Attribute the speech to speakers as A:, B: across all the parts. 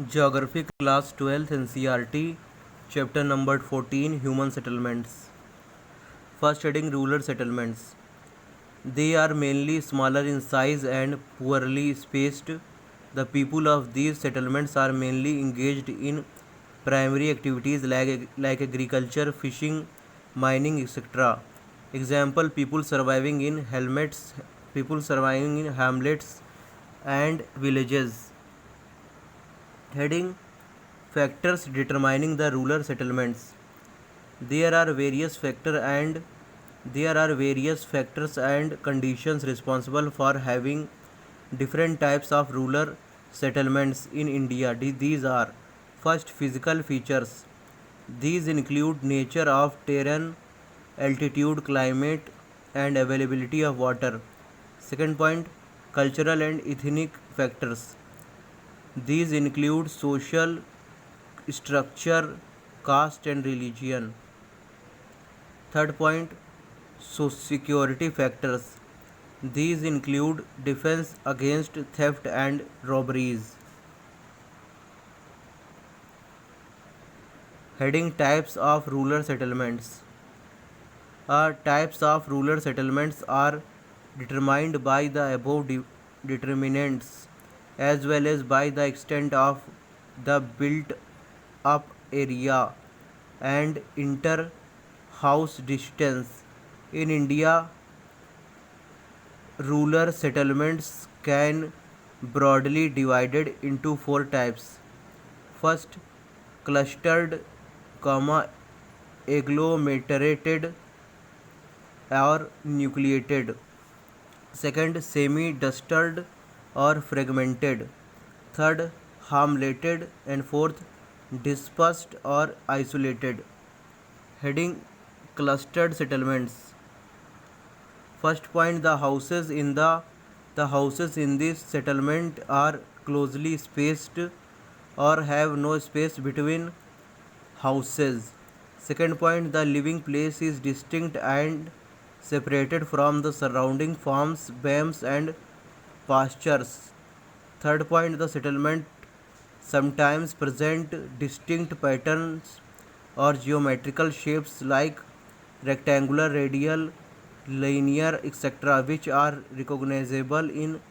A: Geography class 12th NCERT chapter number 14 Human Settlements. First heading Rural Settlements. They are mainly smaller in size and poorly spaced. The people of these settlements are mainly engaged in primary activities like agriculture, fishing, mining, etc. Example: people surviving in hamlets and villages. Heading Factors determining the rural settlements. There are various factors and conditions responsible for having different types of rural settlements in India. These are: first, physical features. These include nature of terrain, altitude, climate, and availability of water. Second point, cultural and ethnic factors. These include social structure, caste, and religion. Third point, security factors. These include defense against theft and robberies. Heading Types of rural settlements. Types of rural settlements are determined by the above determinants as well as by the extent of the built up area and inter house distance. In India, rural settlements can broadly divided into four types. First, clustered, agglomerated or nucleated. Second, semi-clustered or fragmented. Third, hamleted. And fourth, dispersed or isolated. Heading Clustered settlements. First point, the houses in this settlement are closely spaced or have no space between houses. Second point, the living place is distinct and separated from the surrounding farms, dams, and pastures. Third point, the settlement sometimes present distinct patterns or geometrical shapes like rectangular, radial, linear, etc., which are recognizable in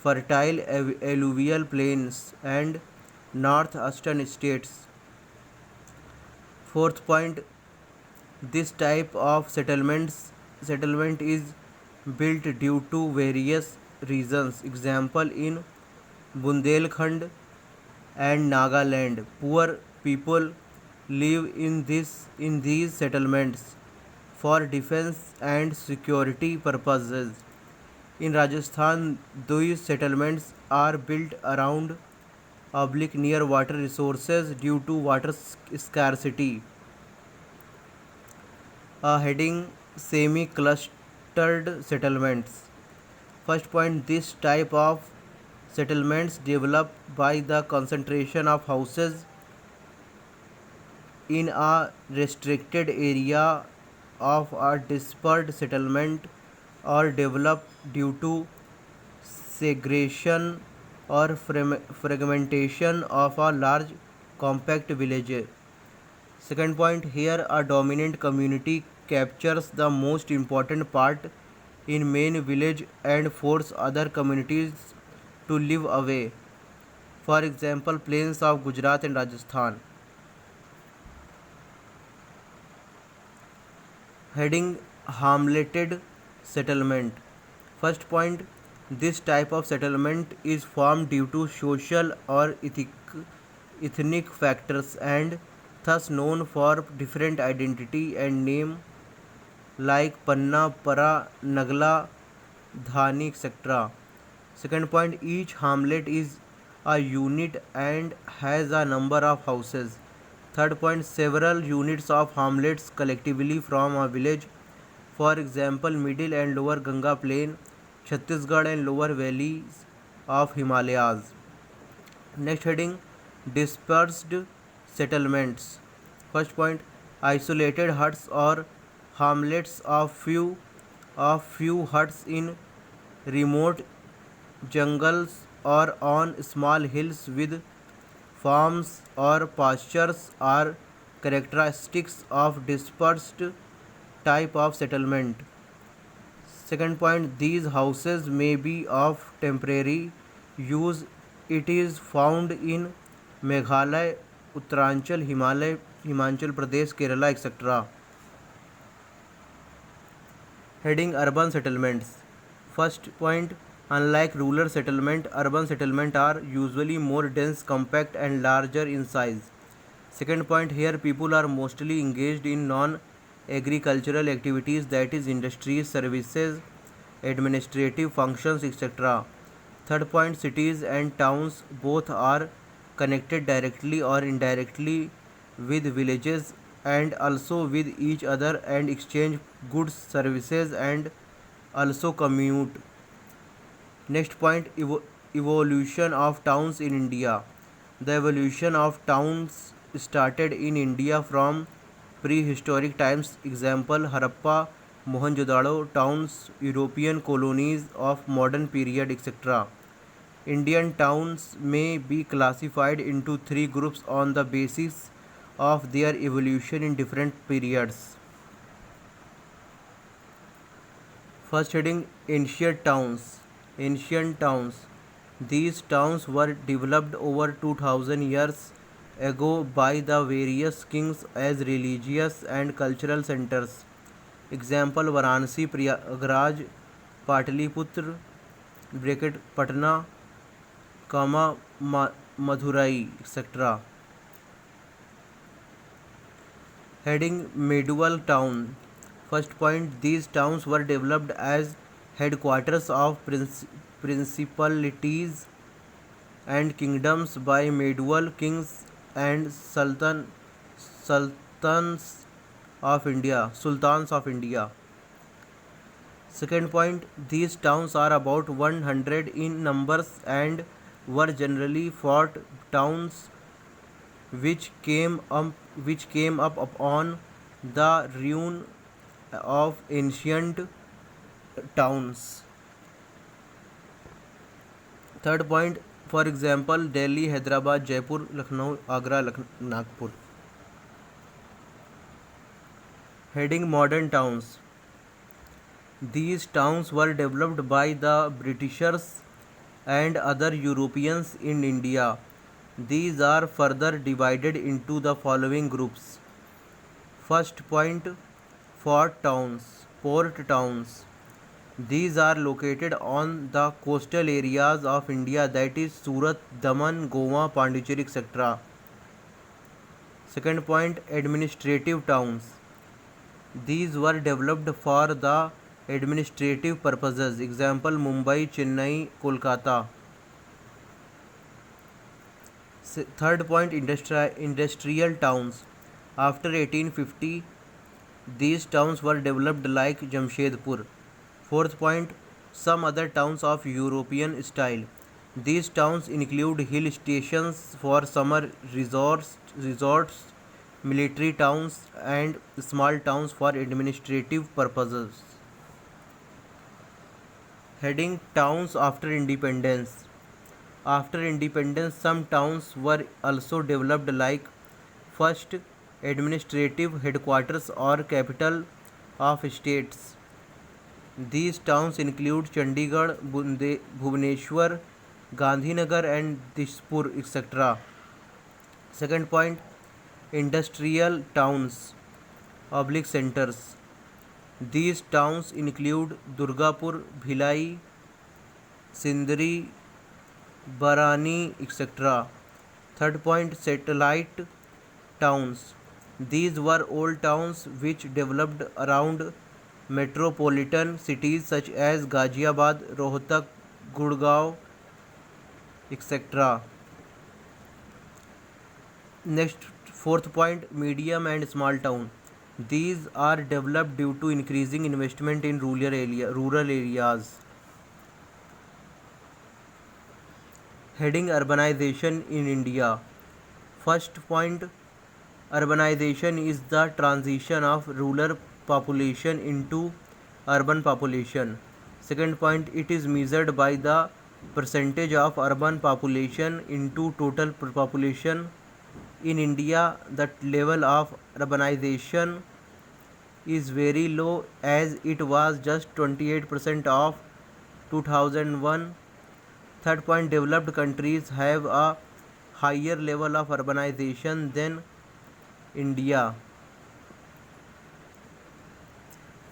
A: fertile alluvial plains and northeastern states. Fourth point, this type of settlement is built due to various reasons. Example: in Bundelkhand and Nagaland, poor people live in these settlements for defense and security purposes. In Rajasthan, these settlements are built around near water resources due to water scarcity. Heading Semi-clustered settlements. First point, this type of settlements developed by the concentration of houses in a restricted area of a dispersed settlement or developed due to segregation or fragmentation of a large compact village. Second point, here a dominant community captures the most important part in main village and force other communities to live away. For example, plains of Gujarat and Rajasthan. Heading Hamleted settlement. First point, this type of settlement is formed due to social or ethnic factors and thus known for different identity and name like Panna, Para, Nagla, Dhani, etc. Second point, each hamlet is a unit and has a number of houses. Third point, several units of hamlets collectively from a village. For example, middle and lower Ganga plain, Chhattisgarh and lower valleys of Himalayas. Next heading, dispersed settlements. First point, isolated huts or hamlets of few huts in remote jungles or on small hills with farms or pastures are characteristics of dispersed type of settlement. Second point, these houses may be of temporary use. It is found in Meghalaya, Uttaranchal, Himalaya, Himachal Pradesh, Kerala, etc. Heading urban settlements. First point, unlike rural settlement, urban settlement are usually more dense, compact and larger in size. Second point, here people are mostly engaged in non-agricultural activities, that is industries, services, administrative functions, etc. Third point, cities and towns both are connected directly or indirectly with villages and also with each other and exchange goods, services and also commute. Next point, evolution of towns in India. The evolution of towns started in India from prehistoric times. Example, Harappa, Mohenjo-daro towns, European colonies of modern period, etc. Indian towns may be classified into three groups on the basis of their evolution in different periods. First heading, ancient towns. Ancient towns. These towns were developed over 2000 years ago by the various kings as religious and cultural centers. Example, Varanasi, Prayagraj, Pataliputra, bracket Patna, comma Madurai, etc. Heading, medieval town. First point, these towns were developed as headquarters of principalities and kingdoms by medieval kings and sultans of India. Second point, these towns are about 100 in numbers and were generally fort towns which came up upon the ruin of ancient towns. Third point, for example, Delhi, Hyderabad, Jaipur, Lucknow, Agra, Nagpur. Heading, modern towns. These towns were developed by the Britishers and other Europeans in India. These are further divided into the following groups. First point, fort towns, port towns. These are located on the coastal areas of India, that is Surat, Daman, Goa, Pondicherry, etc. Second point, administrative towns. These were developed for the administrative purposes. Example, Mumbai, Chennai, Kolkata. Third point, industrial towns. After 1850, these towns were developed like Jamshedpur. Fourth point, some other towns of European style. These towns include hill stations for summer resorts, military towns and small towns for administrative purposes. Heading, towns after independence. After independence, some towns were also developed like first, administrative headquarters or capital of states. These towns include Chandigarh, Bhubaneswar, Gandhinagar and Dispur, etc. Second point, industrial towns / centers. These towns include Durgapur, Bhilai, Sindri, Barani, etc. Third point, satellite towns. These were old towns which developed around metropolitan cities such as Ghaziabad, Rohtak, Gurgaon, etc. Next, fourth point, medium and small town. These are developed due to increasing investment in rural areas. Heading, urbanization in India. First point, urbanization is the transition of rural population into urban population. Second point, it is measured by the Percentage of urban population into total population. In India, the level of urbanization is very low as it was just 28% of 2001. Third point, developed countries have a higher level of urbanization than India.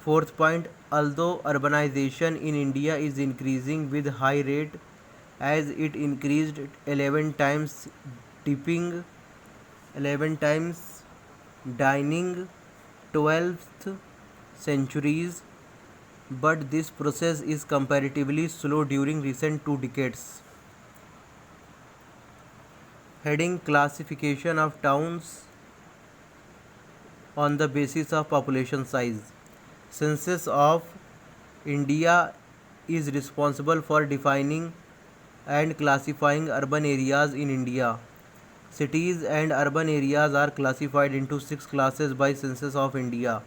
A: Fourth point, although urbanization in India is increasing with high rate as it increased 11 times dipping 11 times dining 12th centuries, but this process is comparatively slow during recent 2 decades. Heading classification of towns on the basis of population size. Census of India is responsible for defining and classifying urban areas in India. Cities and urban areas are classified into 6 classes by Census of India.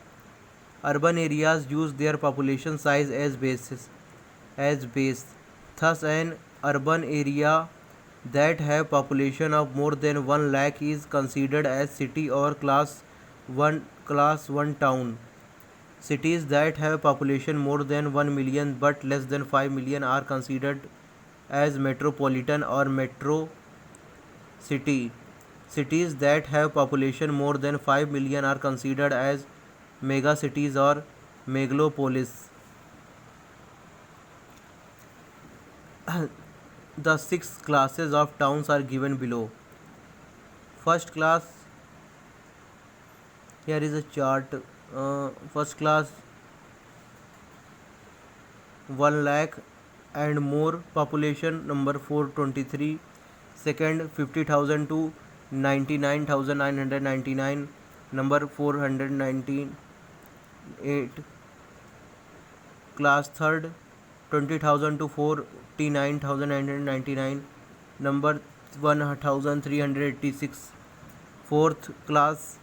A: Urban areas use their population size as base. Thus, an urban area that have population of more than 1 lakh is considered as city or class 1 town. Cities that have population more than 1 million but less than 5 million are considered as metropolitan or metro city. Cities that have population more than 5 million are considered as mega cities or megalopolis. The 6 classes of towns are given below. First class, here is a chart. First class 1 lakh and more population, number 423. Second 50,000 to 99,999, number 498. Class third 20,000 to 49,999, number 1,386. Fourth class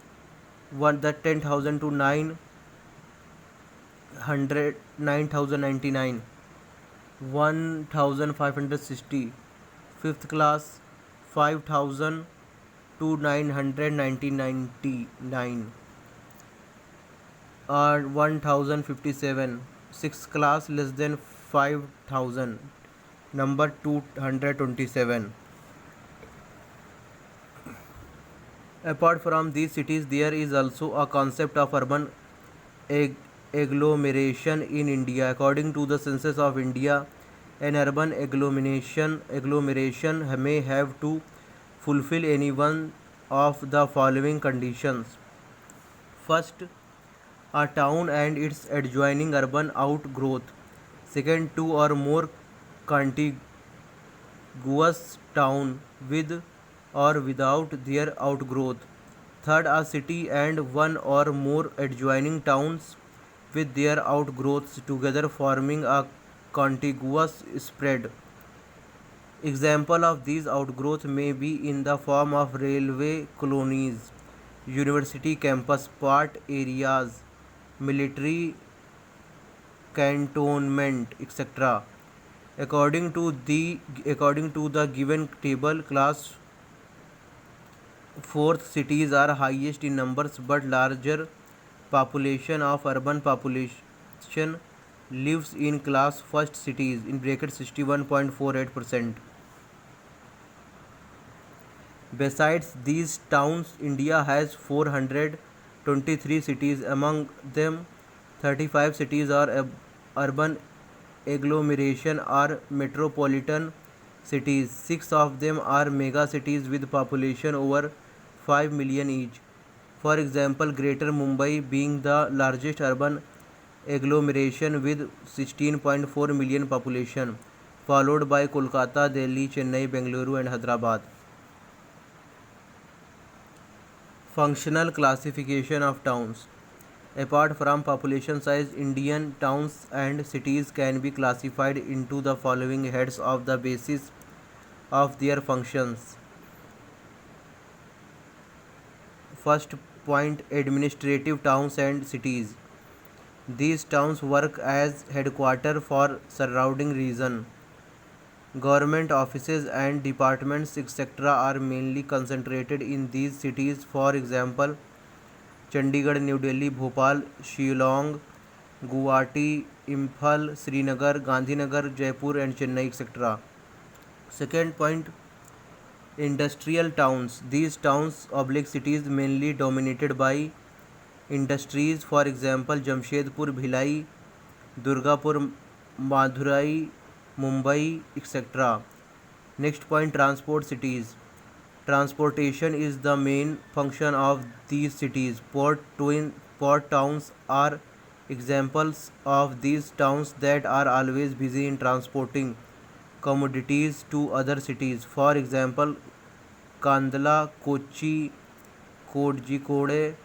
A: 10,000 to 9,099, 1,560. Fifth class 5,000 to 999, or 1,057. Sixth class less than 5,000, number 227. Apart from these cities, there is also a concept of urban agglomeration in India. According to the Census of India, an urban agglomeration may have to fulfill any one of the following conditions. First, a town and its adjoining urban outgrowth. Second, 2 or more contiguous town with or without their outgrowth. Third, a city and 1 or more adjoining towns with their outgrowths together forming a contiguous spread. Example of these outgrowth may be in the form of railway colonies, university campus, port areas, military cantonment, etc. According to the given table, class 4th cities are highest in numbers, but larger population of urban population lives in class 1st cities in bracket 61.48%. Besides these towns, India has 423 cities. Among them, 35 cities are urban agglomeration or metropolitan cities. 6 of them are mega cities with population over 5 million each. For example, Greater Mumbai being the largest urban agglomeration with 16.4 million population, followed by Kolkata, Delhi, Chennai, Bengaluru and Hyderabad. Functional classification of towns. Apart from population size, Indian towns and cities can be classified into the following heads of the basis of their functions. First point, administrative towns and cities. These towns work as headquarters for surrounding region. Government offices and departments etc. are mainly concentrated in these cities. For example, Chandigarh, New Delhi, Bhopal, Shillong, Guwahati, Imphal, Srinagar, Gandhinagar, Jaipur and Chennai etc. Second point, industrial towns. These towns oblique cities mainly dominated by industries. For example, Jamshedpur, Bhilai, Durgapur, Madurai, Mumbai etc. Next point, transport cities. Transportation is the main function of these cities. Port towns are examples of these towns that are always busy in transporting commodities to other cities. For example, Kandla, Kochi, Kozhikode,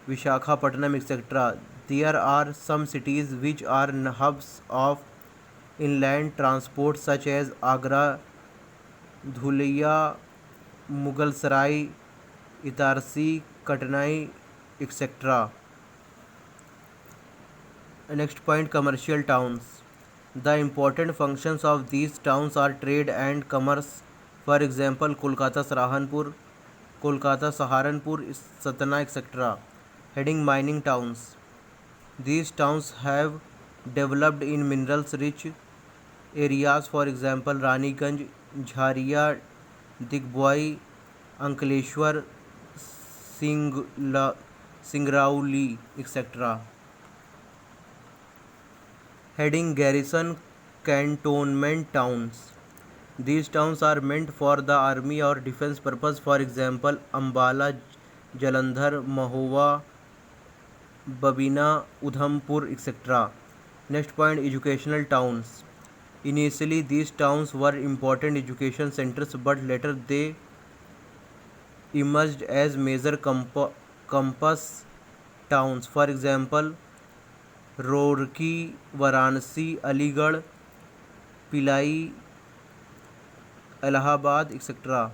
A: Visakhapatnam, etc. There are some cities which are hubs of inland transport such as Agra, Dhulia, Mughalsarai, Itarsi, Katnai, etc. Next point, commercial towns. The important functions of these towns are trade and commerce. For example, Kolkata, Saharanpur, Satna, etc. Heading, mining towns. These towns have developed in minerals rich areas. For example, Raniganj, Jharia, Digboi, Ankleshwar, Singrauli, etc. Heading, garrison cantonment towns. These towns are meant for the army or defense purpose. For example, Ambala, Jalandhar, Mahova, Babina, Udhampur, etc. Next point, educational towns. Initially, these towns were important education centers, but later they emerged as major campus towns. For example, Roorkee, Varanasi, Aligarh, Pilai, Allahabad, etc.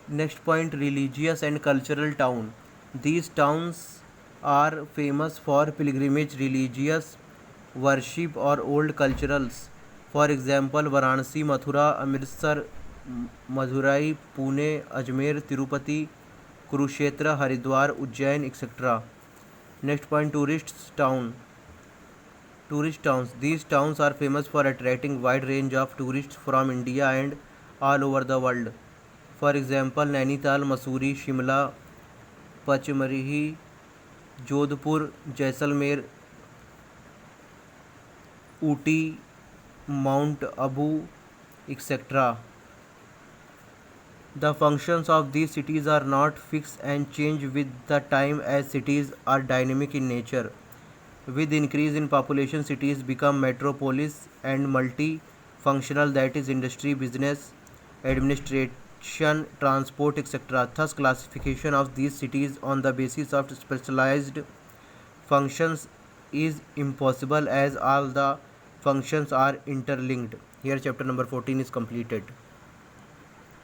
A: Next point, religious and cultural town. These towns are famous for pilgrimage, religious worship or old culturals. For example, Varanasi, Mathura, Amritsar, Madurai, Pune, Ajmer, Tirupati, Kurukshetra, Haridwar, Ujjain, etc. Next point, tourist towns. These towns are famous for attracting wide range of tourists from India and all over the world. For example, Nainital, Mussoorie, Shimla, Pachmarhi, Jodhpur, Jaisalmer, Ooty, Mount Abu, etc. The functions of these cities are not fixed and change with the time as cities are dynamic in nature. With increase in population, cities become metropolis and multi-functional, that is industry, business, administration, transport, etc. Thus, classification of these cities on the basis of specialized functions is impossible as all the functions are interlinked. Here chapter number 14 is completed.